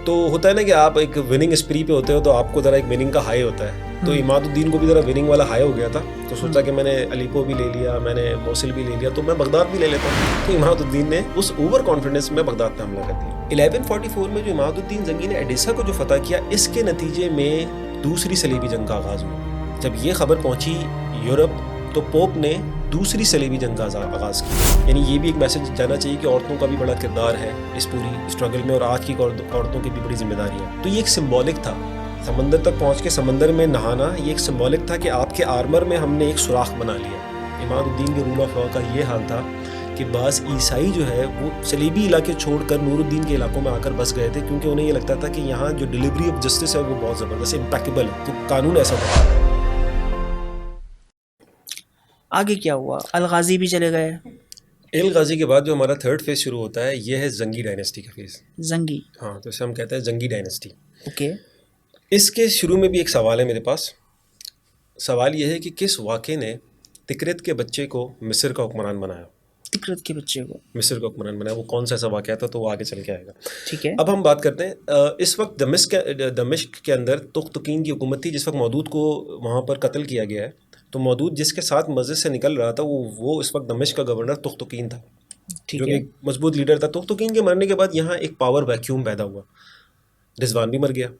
तो होता है ना कि आप एक विनिंग स्प्री पे होते हो तो आपको ज़रा एक विनिंग का हाई होता है। तो इमादुद्दीन को भी ज़रा विनिंग वाला हाई हो गया था, तो सोचा कि मैंने अलीपो भी ले लिया, मैंने मोसिल भी ले लिया, तो मैं बगदाद भी ले लेता हूँ। तो इमादुद्दीन ने उस ओवर कॉन्फिडेंस में बगदाद पे हमला कर दिया। 1144 में जो इमादुद्दीन जंगी ने एडिसा को जो फतह किया, इसके नतीजे में दूसरी सलीबी जंग का आगाज़ हुआ। जब ये खबर पहुंची यूरोप, तो पोप ने दूसरी सलीबी जंग का आगाज़ किया। यानी ये भी एक मैसेज जाना चाहिए कि औरतों का भी बड़ा किरदार है इस पूरी स्ट्रगल में, और आज की औरतों की भी बड़ी जिम्मेदारी है। तो ये एक सिंबॉलिक था, समंदर तक पहुंच के समंदर में नहाना, ये एक सिंबॉलिक था कि आपके आर्मर में हमने एक सुराख बना लिया। इमादुद्दीन के रूल ऑफ लॉ का ये हाल था कि बाज़ ईसाई जो है वो सलीबी इलाके छोड़कर नूरुद्दीन के इलाकों में आकर बस गए थे, क्योंकि उन्हें ये लगता था कि यहाँ जो डिलीवरी ऑफ जस्टिस है वो बहुत ज़बरदस्त इम्पैकेबल है। तो कानून ऐसा था। आगे क्या हुआ? अल-गाज़ी भी चले गए। अल-गाज़ी के बाद जो हमारा थर्ड फेज शुरू होता है, ये है जंगी डायनेस्टी का फेज। जंगी, हाँ, तो इसे हम कहते हैं जंगी डायनेस्टी। ओके। इसके शुरू में भी एक सवाल है मेरे पास। सवाल ये है कि किस वाक़े ने तिकरित के बच्चे को मिस्र का हुक्मरान बनाया? तिकरित के बच्चे को मिस्र का हुक्मरान बनाया, वो कौन सा ऐसा वाक़या था, तो वो आगे चल के आएगा। ठीक है। अब हम बात करते हैं, इस वक्त दमिश्क के अंदर तुगतुकीन की हुकूमत थी। जिस वक्त मौदूद को वहाँ पर कत्ल किया गया है, तो मौदूद जिसके साथ मस्जिद से निकल रहा था वो इस वक्त दमिश्क का गवर्नर तुगतुकीन था, ठीक जो कि है। एक मजबूत लीडर था। तुगतुकीन के मरने के बाद यहाँ एक पावर वैक्यूम पैदा हुआ। रिजवान भी मर गया।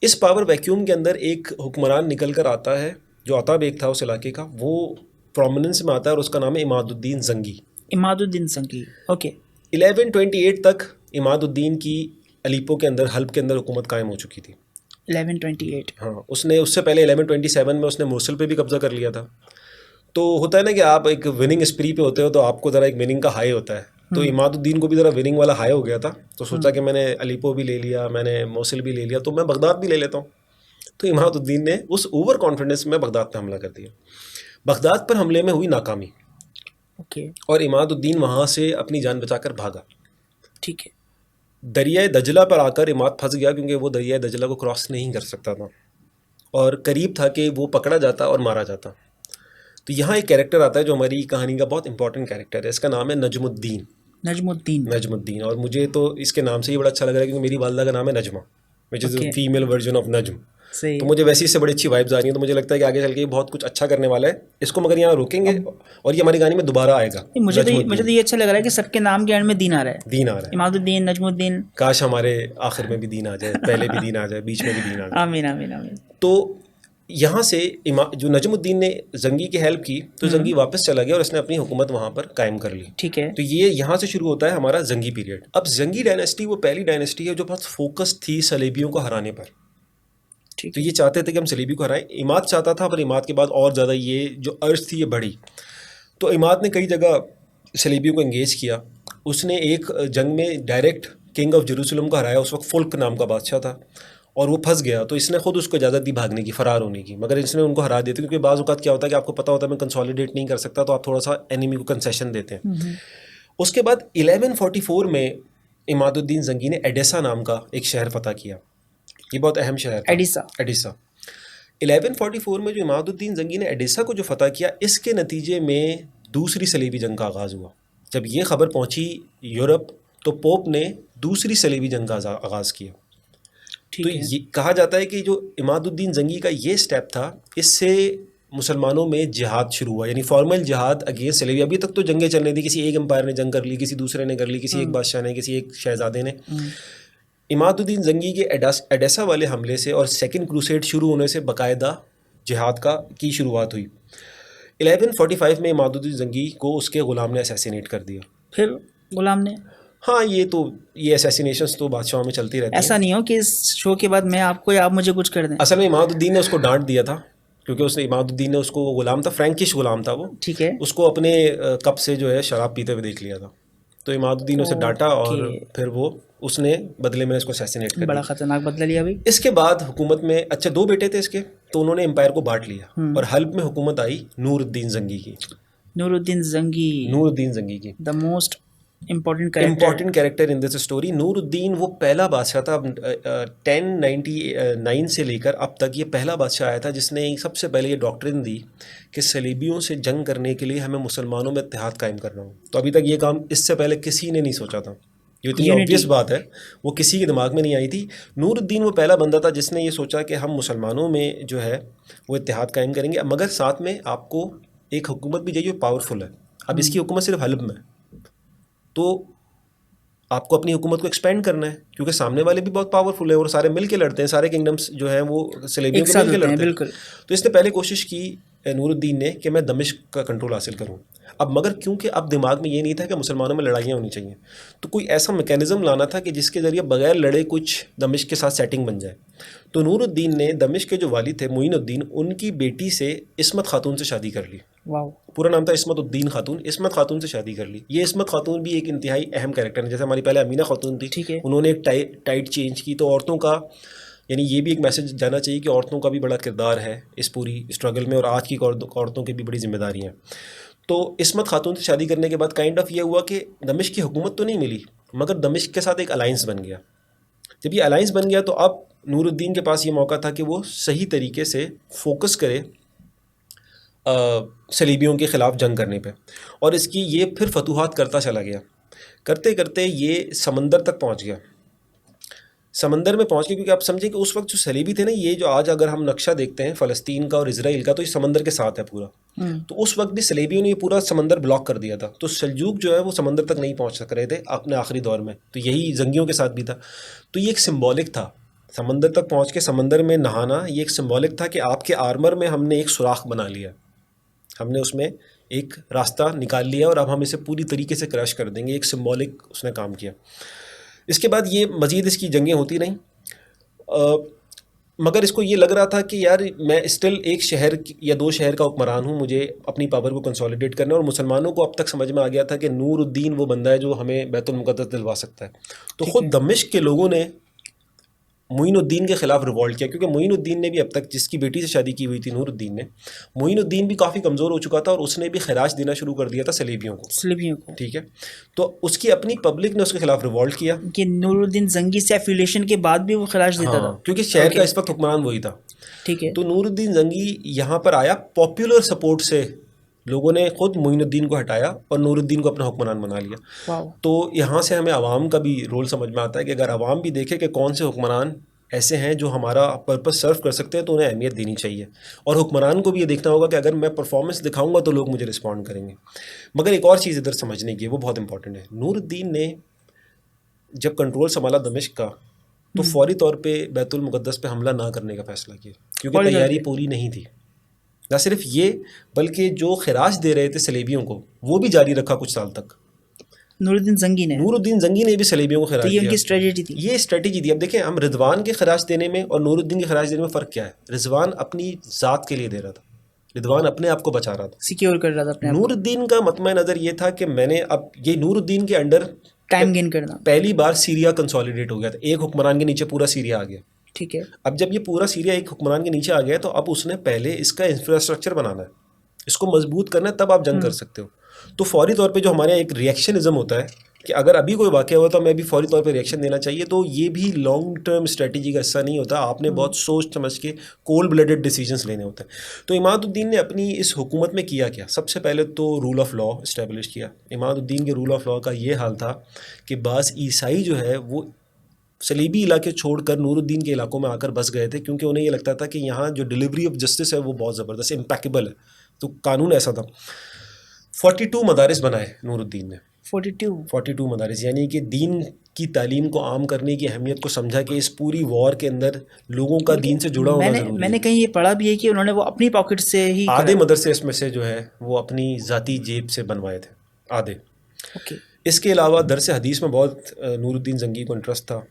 इस पावर वैक्यूम के अंदर एक हुक्मरान निकल कर आता है जो अता बेग था उस इलाके का, वो प्रोमिनेंस में आता है और उसका नाम है इमादुद्दीन जंगी। इमादुद्दीन जंगी, ओके। 1128 तक इमादुद्दीन की अलीपो के अंदर, हल्ब के अंदर हुकूमत कायम हो चुकी थी। 1128, हाँ, उसने उससे पहले 1127 में उसने मोसुल पे भी कब्जा कर लिया था। तो होता है ना कि आप एक विनिंग स्प्री पे होते हो तो आपको ज़रा एक विनिंग का हाई होता है। तो इमादुद्दीन को भी ज़रा विनिंग वाला हाई हो गया था, तो सोचा कि मैंने अलीपो भी ले लिया, मैंने मोसुल भी ले लिया, तो मैं बगदाद भी ले लेता हूँ। तो इमादुद्दीन ने उस ओवर कॉन्फिडेंस में बगदाद पे हमला कर दिया। बगदाद पर हमले में हुई नाकामी, ओके, और इमादुद्दीन वहाँ से अपनी जान बचाकर भागा। ठीक है। दरियाए दजला पर आकर इमाद फंस गया, क्योंकि वो दरियाए दजला को क्रॉस नहीं कर सकता था और करीब था कि वो पकड़ा जाता और मारा जाता। तो यहाँ एक कैरेक्टर आता है जो हमारी कहानी का बहुत इंपॉर्टेंट कैरेक्टर है। इसका नाम है नजमुद्दीन। नजमुद्दीन, और मुझे तो इसके नाम से ही बड़ा अच्छा लग रहा है, क्योंकि मेरी वालदा का नाम है Najma, which is Okay. Female version of Najam. सही तो है। मुझे वैसे इससे बड़ी अच्छी वाइब्स आ रही हैं, तो मुझे लगता है कि आगे चल के ये बहुत कुछ अच्छा करने वाला है। इसको मगर यहाँ रोकेंगे और ये हमारी कहानी में दोबारा आएगा। नहीं, मुझे तो ये अच्छा लग रहा है कि सबके नाम के एंड में दीन आ रहा है। दीन आ रहा है। इमादुद्दीन, नजमुद्दीन। काश हमारे आखिर में भी दीन आ जाए, पहले भी दीन आ जाए, बीच में भी दीन आ जाए। आमीन आमीन आमीन। तो यहाँ से जो नजमुद्दीन ने जंगी की हेल्प की, तो जंगी वापस चला गया और उसने अपनी हुकूमत वहाँ पर कायम कर ली। ठीक है। तो ये यहाँ से शुरू होता है हमारा जंगी पीरियड। अब जंगी डायनेस्टी वो पहली डायनेस्टी है जो बहुत फोकस थी सलेबियों को हराने पर। ठीक तो ये चाहते थे कि हम सलीबी को हराएं। इमाद चाहता था, पर इमाद के बाद और ज़्यादा ये जो अर्ज थी ये बढ़ी। तो इमाद ने कई जगह सलीबियों को एंगेज किया। उसने एक जंग में डायरेक्ट किंग ऑफ जेरूसलम को हराया। उस वक्त फुल्क नाम का बादशाह था और वो फंस गया, तो इसने खुद उसको इजाज़त दी भागने की, फ़रार होने की, मगर इसने उनको हरा दिया। क्योंकि बाज़ औक़ात क्या होता है कि आपको पता होता है मैं कंसोलिडेट नहीं कर सकता, तो आप थोड़ा सा एनिमी को कंसेशन देते हैं। उसके बाद 1144 में इमादुद्दीन जंगी ने एडेसा नाम का एक शहर फतह किया। ये बहुत अहम शहर था, एडिसा। 1144 में जो इमादुद्दीन जंगी ने एडिसा को जो फतह किया, इसके नतीजे में दूसरी सलीबी जंग का आगाज़ हुआ। जब ये खबर पहुंची यूरोप, तो पोप ने दूसरी सलीबी जंग का आगाज़ किया। तो ये कहा जाता है कि जो इमादुद्दीन जंगी का ये स्टेप था, इससे मुसलमानों में जिहाद शुरू हुआ, यानी फॉर्मल जिहाद अगेंस्ट सलेबी। अभी तक तो जंगें चल रही थी, किसी एक एम्पायर ने जंग कर ली, किसी दूसरे ने कर ली, किसी एक बादशाह ने, किसी एक शहजादे ने। इमादुद्दीन जंगी के एडेसा वाले हमले से और सेकंड क्रूसेड शुरू होने से बाकायदा जिहाद की शुरुआत हुई। 1145 में इमादुद्दीन जंगी को उसके ग़ुलाम ने असैसिनेट कर दिया। फिर ग़ुलाम ने? हाँ, ये असैसिनेशंस तो बादशाहों में चलती रहती हैं। ऐसा नहीं हो कि इस शो के बाद मैं आपको या आप मुझे कुछ कर दें। असल में इमादुद्दीन ने उसको डांट दिया था, क्योंकि इमादुद्दीन ने उसको, वो ग़ुलाम था, फ्रैंकिश ग़ुलाम था वो, ठीक है, उसको अपने कप से जो है शराब पीते हुए देख लिया था। तो इमादुद्दीन ने उसे डांटा और फिर उसने बदले में इसको असैसिनेट कर दिया। बड़ा ख़तरनाक बदला लिया भाई। इसके बाद हुकूमत में, अच्छा, 2 बेटे थे इसके, तो उन्होंने एम्पायर को बांट लिया और हल्ब में हुकूमत आई नूरुद्दीन जंगी की। नूरुद्दीन जंगी की the most important character in this story. Nooruddin वो पहला बादशाह था। 1099 से लेकर अब तक ये पहला बादशाह आया था जिसने सबसे पहले ये डॉक्ट्रिन दी कि सलीबियों से जंग करने के लिए हमें मुसलमानों में इत्तेहाद कायम करना हो। तो अभी तक ये काम इससे पहले किसी ने नहीं सोचा था। जो इतनी ऑब्वियस बात है वो किसी के दिमाग में नहीं आई थी। नूरुद्दीन वो पहला बंदा था जिसने ये सोचा कि हम मुसलमानों में जो है वो इत्तेहाद कायम करेंगे, मगर साथ में आपको एक हुकूमत भी चाहिए जो पावरफुल है। अब इसकी हुकूमत सिर्फ हलब में है, तो आपको अपनी हुकूमत को एक्सपेंड करना है, क्योंकि सामने वाले भी बहुत पावरफुल है और सारे मिल के लड़ते हैं, सारे किंगडम्स जो हैं वो सलेबियों के मिल के लड़ते हैं। तो इसने पहले कोशिश की नूरुद्दीन ने कि मैं दमिश्क का कंट्रोल हासिल करूं। अब मगर क्योंकि अब दिमाग में ये नहीं था कि मुसलमानों में लड़ाइयाँ होनी चाहिए, तो कोई ऐसा मैकेनिज़्म लाना था कि जिसके ज़रिए बगैर लड़े कुछ दमिश्क के साथ सेटिंग बन जाए। तो नूरुद्दीन ने दमिश्क के जो वाली थे मुइनुद्दीन, उनकी बेटी से इस्मत खातून से शादी कर ली। पूरा नाम था इस्मत उद्दीन खातून, इस्मत खातून से शादी कर ली। ये इस्मत खातून भी एक इंतहाई अहम कैरेक्टर है। जैसे हमारी पहले अमीना खातून थी, उन्होंने एक टाइट चेंज की, तो औरतों का यानी ये भी एक मैसेज जाना चाहिए कि औरतों का भी बड़ा किरदार है इस पूरी स्ट्रगल में, और आज की औरतों की भी बड़ी जिम्मेदारी हैं। तो इस्मत खातून से शादी करने के बाद काइंड ऑफ ये हुआ कि दमिश्क की हुकूमत तो नहीं मिली, मगर दमिश्क के साथ एक अलाइंस बन गया। जब ये अलाइंस बन गया तो अब नूरुद्दीन के पास ये मौका था कि वो सही तरीके से फोकस करे सलीबियों के ख़िलाफ़ जंग करने पे, और इसकी ये फिर फतूहात करता चला गया। करते करते ये समंदर तक पहुंच गया। समंदर में पहुंच गया क्योंकि आप समझें कि उस वक्त जो सलीबी थे ना, ये जो आज अगर हम नक्शा देखते हैं फ़लस्तीन का और इजराइल का, तो ये समंदर के साथ है पूरा। तो उस वक्त भी सलीबियों ने ये पूरा समंदर ब्लॉक कर दिया था, तो सल्जूक जो है वो समंदर तक नहीं पहुंच सक रहे थे अपने आखिरी दौर में। तो यही जंगियों के साथ भी था। तो ये एक सिम्बॉलिक था, समंदर तक पहुँच के समंदर में नहाना, ये एक सिम्बॉलिक था कि आपके आर्मर में हमने एक सुराख बना लिया, हमने उसमें एक रास्ता निकाल लिया और अब हम इसे पूरी तरीके से क्रश कर देंगे। एक सिम्बॉलिक उसने काम किया। इसके बाद ये मज़ीद इसकी जंगें होती रहीं, मगर इसको ये लग रहा था कि यार मैं स्टिल एक शहर या दो शहर का हुक्मरान हूँ, मुझे अपनी पावर को कंसोलिडेट करना है। और मुसलमानों को अब तक समझ में आ गया था कि नूरुद्दीन वो बंदा है जो हमें बैतुल मुक़द्दस दिलवा सकता है। तो ख़ुद दमिश्क के लोगों ने मुइनुद्दीन के ख़िलाफ़ रिवॉल्ट किया, क्योंकि मुइनुद्दीन ने भी अब तक जिसकी बेटी से शादी की हुई थी नूरुद्दीन ने, मुइनुद्दीन भी काफ़ी कमज़ोर हो चुका था और उसने भी खराज देना शुरू कर दिया था सलीबियों को। ठीक है, तो उसकी अपनी पब्लिक ने उसके खिलाफ रिवॉल्ट किया कि नूरुद्दीन जंगी से एफिलिएशन के बाद भी वो खराज देता था, क्योंकि शहर का इस वक्त हुक्मरान वही था। ठीक है, तो नूरुद्दीन जंगी यहाँ पर आया, पॉपुलर सपोर्ट से लोगों ने खुद मुइनुद्दीन को हटाया और नूरुद्दीन को अपना हुक्मरान बना लिया। तो यहाँ से हमें आवाम का भी रोल समझ में आता है कि अगर आवाम भी देखे कि कौन से हुक्मरान ऐसे हैं जो हमारा पर्पस सर्व कर सकते हैं, तो उन्हें अहमियत देनी चाहिए। और हुक्मरान को भी ये देखना होगा कि अगर मैं परफॉर्मेंस दिखाऊंगा तो लोग मुझे रिस्पॉन्ड करेंगे। मगर एक और चीज़ इधर समझने की है, वो बहुत इंपॉर्टेंट है। नूरुद्दीन ने जब कंट्रोल संभाला दमिश्क का, तो फौरी तौर पे बैतुल मुक़द्दस पे हमला ना करने का फ़ैसला किया, क्योंकि तैयारी पूरी नहीं थी। ना सिर्फ ये, बल्कि जो खराज दे रहे थे सलेबियों को, वो भी जारी रखा कुछ साल तक। नूरुद्दीन जंगी ने भी सलेबियों को खराज दिया। ये स्ट्रेटजी थी, ये स्ट्रेटजी थी। अब देखें, हम रिजवान के खराज देने में और नूरुद्दीन के खराज देने में फ़र्क क्या है। रिजवान अपनी ज़ात के लिए दे रहा था, रिजवान अपने आप को बचा रहा था, सिक्योर कर रहा था अपने आप। नूरुद्दीन का मतमा नज़र ये था कि मैंने अब ये नूरुद्दीन के अंडर टाइम गेन करना। पहली बार सीरिया कंसोलिडेट हो गया था, एक हुक्मरान के नीचे पूरा सीरिया आ गया। ठीक है, अब जब ये पूरा सीरिया एक हुक्मरान के नीचे आ गया, तो अब उसने पहले इसका इंफ्रास्ट्रक्चर बनाना है, इसको मजबूत करना है, तब आप जंग कर सकते हो। तो फौरी तौर पे जो हमारे यहाँ एक रिएक्शनिज्म होता है कि अगर अभी कोई वाक़या हुआ तो हमें अभी फौरी तौर पे रिएक्शन देना चाहिए, तो ये भी लॉन्ग टर्म स्ट्रेटजी का हिस्सा नहीं होता। आपने बहुत सोच समझ के कोल्ड ब्लडेड डिसीजंस लेने होते हैं। तो इमादुद्दीन ने अपनी इस हुकूमत में किया क्या? सबसे पहले तो रूल ऑफ लॉ इस्टेब्लिश किया। इमादुद्दीन के रूल ऑफ लॉ का ये हाल था कि बाज़ ईसाई जो है वो सलीबी इलाके छोड़कर नूरुद्दीन के इलाकों में आकर बस गए थे, क्योंकि उन्हें ये लगता था कि यहाँ जो डिलीवरी ऑफ जस्टिस है वो बहुत ज़बरदस्त इम्पैकेबल है। तो कानून ऐसा था। 42 मदारिस बनाए नूरुद्दीन ने। 42 मदारिस, यानी कि दीन की तालीम को आम करने की अहमियत को समझा कि इस पूरी वॉर के अंदर लोगों का दीन से जुड़ा होना ज़रूरी है। मैंने कहीं ये पढ़ा भी है कि उन्होंने वो अपनी पॉकेट से ही आधे मदरसे इसमें से जो है वो अपनी ज़ाती जेब से बनवाए थे, आधे। इसके अलावा दरस हदीस में बहुत नूरुद्दीन जंगी को इंटरेस्ट था।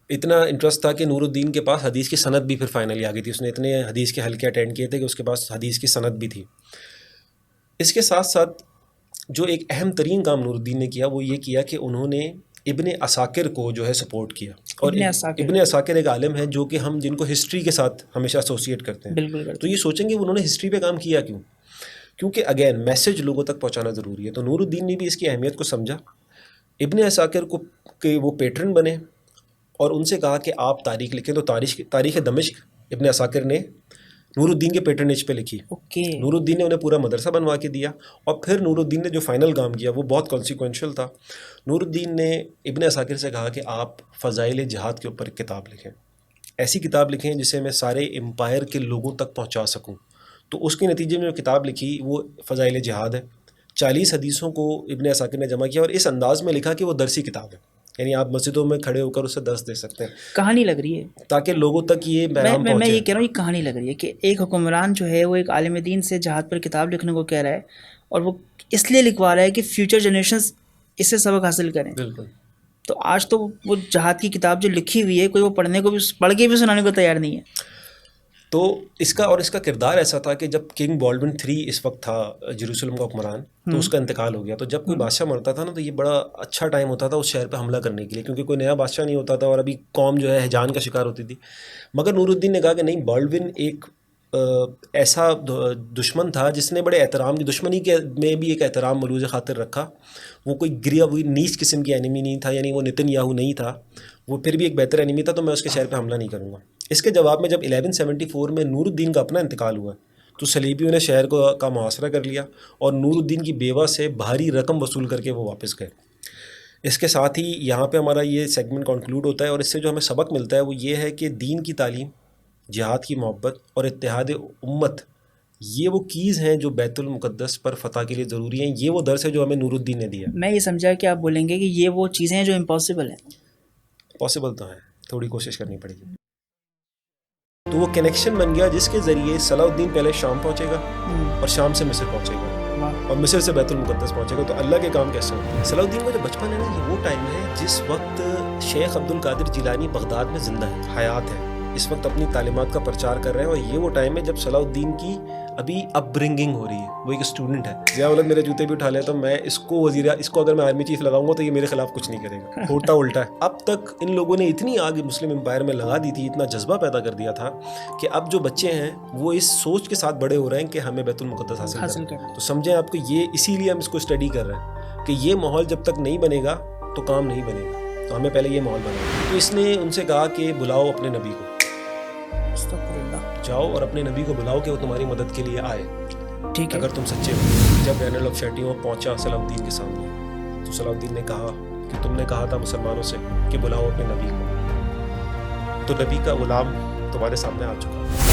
इतना इंटरेस्ट था कि नूरुद्दीन के पास हदीस की सनद भी फिर फाइनली आ गई थी। उसने इतने हदीस के हल्के अटेंड किए थे कि उसके पास हदीस की सनद भी थी। इसके साथ साथ जो एक अहम तरीन काम नूरुद्दीन ने किया वो ये किया कि उन्होंने इब्ने असाकिर को जो है सपोर्ट किया। और इब्ने असाकिर एक आलिम है जो कि हम जिनको हिस्ट्री के साथ हमेशा एसोसिएट करते हैं। बिल्कुल। तो ये सोचेंगे उन्होंने हिस्ट्री पे काम किया क्यों? क्योंकि अगेन मैसेज लोगों तक पहुंचाना ज़रूरी है। तो नूरुद्दीन ने भी इसकी अहमियत को समझा। इब्ने असाकिर को के वो पेट्रन बने और उनसे कहा कि आप तारीख़ लिखें। तो तारीख़ दमिश्क इब्ने असाकिर ने नूरुद्दीन के पेटर्नेज पे लिखी। ओके। नूरुद्दीन ने उन्हें पूरा मदरसा बनवा के दिया और फिर नूरुद्दीन ने जो फाइनल काम किया वो बहुत कॉन्सिक्वेंशियल था। नूरुद्दीन ने इब्न असाकिर से कहा कि आप फ़ज़ाइल जिहाद के ऊपर एक किताब लिखें, ऐसी किताब लिखें जिसे मैं सारे एम्पायर के लोगों तक पहुंचा सकूं। तो उसके नतीजे में जो किताब लिखी वो फ़ज़ाइल जिहाद है। 40 हदीसों को इब्न असाकिर ने जमा किया और इस अंदाज में लिखा कि वो दरसी किताब है, यानी आप मस्जिदों में खड़े होकर उससे दर्स दे सकते हैं, कहानी लग रही है। ताकि लोगों तक ये पैगाम मैं पहुंचे। ये कह रहा हूँ, ये कहानी लग रही है कि एक हुक्मरान जो है वो एक आलिम दीन से जहाद पर किताब लिखने को कह रहा है और वो इसलिए लिखवा रहा है कि फ्यूचर जनरेशंस इससे सबक हासिल करें। बिल्कुल। तो आज तो वो जहाद की किताब जो लिखी हुई है कोई वो पढ़ के भी सुनाने को तैयार नहीं है। तो इसका किरदार ऐसा था कि जब किंग बॉल्डविन III इस वक्त था जेरूसलम का हुक्मरान, तो उसका इंतकाल हो गया। तो जब कोई बादशाह मरता था ना, तो ये बड़ा अच्छा टाइम होता था उस शहर पे हमला करने के लिए, क्योंकि कोई नया बादशाह नहीं होता था और अभी कौम जो है हिजान का शिकार होती थी। मगर नूरुद्दीन ने कहा कि नहीं, बॉल्डविन एक ऐसा दुश्मन था जिसने बड़े एहतराम की दुश्मनी के में भी एक एहतराम मलूज़ खातिर रखा। वो कोई गिरा हुई नीच किस्म की एनिमी नहीं था, यानी वो नेतन्याहू नहीं था, वो फिर भी एक बेहतर एनिमी था, तो मैं उसके शहर पे हमला नहीं करूँगा। इसके जवाब में जब 1174 में नूरुद्दीन का अपना इंतकाल हुआ तो सलीबियों ने शहर का मुहासरा कर लिया और नूरुद्दीन की बेवा से भारी रकम वसूल करके वो वापस गए। इसके साथ ही यहाँ पे हमारा ये सेगमेंट कंक्लूड होता है और इससे जो हमें सबक मिलता है वो ये है कि दीन की तालीम, जिहाद की मोहब्बत और इत्तेहाद उम्मत, ये वो कीज़ हैं जो बैतुल मुक़द्दस पर फ़तह के लिए ज़रूरी हैं। ये वो दर्स है जो हमें नूरुद्दीन ने दिया। मैं ये समझा कि आप बोलेंगे कि ये वो चीज़ें हैं जो इम्पॉसिबल हैं। पॉसिबल तो है, थोड़ी कोशिश करनी पड़ेगी। तो वो कनेक्शन बन गया जिसके ज़रिए सलाहुद्दीन पहले शाम पहुँचेगा और शाम से मिस्र पहुँचेगा और मिस्र से बैतुल मुक़द्दस पहुँचेगा। तो अल्लाह के काम कैसे होते हैं? सलाहुद्दीन का जो बचपन है ना, ये वो टाइम है जिस वक्त शेख अब्दुल कादिर जिलानी बगदाद में ज़िंदा है, हयात है, इस वक्त अपनी तालीमात का प्रचार कर रहे हैं। और ये वो टाइम है जब सलाहुद्दीन की अभी अपब्रिंगिंग हो रही है, वो एक स्टूडेंट है। ज़िया उल हक मेरे जूते भी उठा लेता, तो मैं इसको अगर मैं आर्मी चीफ लगाऊंगा तो ये मेरे खिलाफ कुछ नहीं करेगा। होता उल्टा है। अब तक इन लोगों ने इतनी आग मुस्लिम एम्पायर में लगा दी थी, इतना जज्बा पैदा कर दिया था कि अब जो बच्चे हैं वो इस सोच के साथ बड़े हो रहे हैं कि हमें बैतुल मुक़द्दस हासिल करना है। तो समझें आपको, ये इसीलिए हम इसको स्टडी कर रहे हैं कि ये माहौल जब तक नहीं बनेगा तो काम नहीं बनेगा, तो हमें पहले ये माहौल बनाना। तो इसने उनसे कहा कि बुलाओ अपने नबी को, जाओ और अपने नबी को बुलाओ कि वो तुम्हारी मदद के लिए आए, ठीक है, अगर तुम सच्चे हो। जब रैनल ऑफ शैटियों पहुंचा सलाहुद्दीन के सामने, तो सलाहुद्दीन ने कहा कि तुमने कहा था मुसलमानों से कि बुलाओ अपने नबी को, तो नबी का गुलाम तुम्हारे सामने आ चुका।